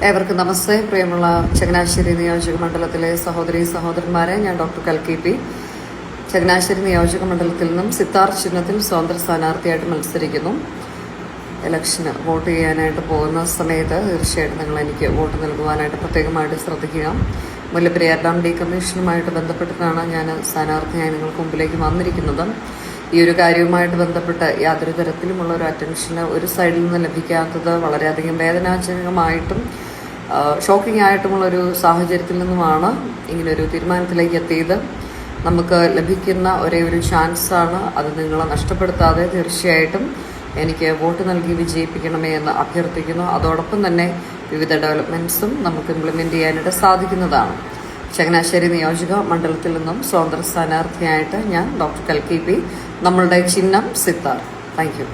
ഏവർക്കും നമസ്തേ. പ്രിയമുള്ള ചങ്ങനാശ്ശേരി നിയോജക മണ്ഡലത്തിലെ സഹോദരന്മാരെ, ഞാൻ ഡോക്ടർ കൽക്കി പി. ചങ്ങനാശ്ശേരി നിയോജക മണ്ഡലത്തിൽ നിന്നും സിത്താർ ചിഹ്നത്തിൽ സ്വതന്ത്ര സ്ഥാനാർത്ഥിയായിട്ട് മത്സരിക്കുന്നു. ഇലക്ഷന് വോട്ട് ചെയ്യാനായിട്ട് പോകുന്ന സമയത്ത് തീർച്ചയായിട്ടും നിങ്ങൾ എനിക്ക് വോട്ട് നൽകുവാനായിട്ട് പ്രത്യേകമായിട്ട് ശ്രദ്ധിക്കുക. മുല്ലപ്പെരിയാർ ഡാം ഡീകമ്മീഷനുമായിട്ട് ബന്ധപ്പെട്ടിട്ടാണ് ഞാൻ സ്ഥാനാർത്ഥിയായി നിങ്ങൾക്ക് മുമ്പിലേക്ക് വന്നിരിക്കുന്നത്. ഈ ഒരു കാര്യവുമായിട്ട് ബന്ധപ്പെട്ട് യാതൊരു തരത്തിലുമുള്ള ഒരു അറ്റൻഷന് ഒരു സൈഡിൽ നിന്ന് ലഭിക്കാത്തത് വളരെയധികം വേദനാജനകമായിട്ടും ഷോക്കിംഗ് ആയിട്ടുമുള്ളൊരു സാഹചര്യത്തിൽ നിന്നുമാണ് ഇങ്ങനൊരു തീരുമാനത്തിലേക്ക് എത്തിയത്. നമുക്ക് ലഭിക്കുന്ന ഒരേ ഒരു ചാൻസാണ്, അത് നിങ്ങളെ നഷ്ടപ്പെടുത്താതെ തീർച്ചയായിട്ടും എനിക്ക് വോട്ട് നൽകി വിജയിപ്പിക്കണമേ എന്ന് അഭ്യർത്ഥിക്കുന്നു. അതോടൊപ്പം തന്നെ വിവിധ ഡെവലപ്മെൻറ്റ്സും നമുക്ക് ഇംപ്ലിമെൻറ്റ് ചെയ്യാനായിട്ട് സാധിക്കുന്നതാണ്. ചങ്ങനാശ്ശേരി നിയോജക മണ്ഡലത്തിൽ നിന്നും സ്വതന്ത്ര സ്ഥാനാർത്ഥിയായിട്ട് ഞാൻ ഡോക്ടർ കൽക്കി പി. നമ്മളുടെ ചിഹ്നം സിത്താർ. Thank you.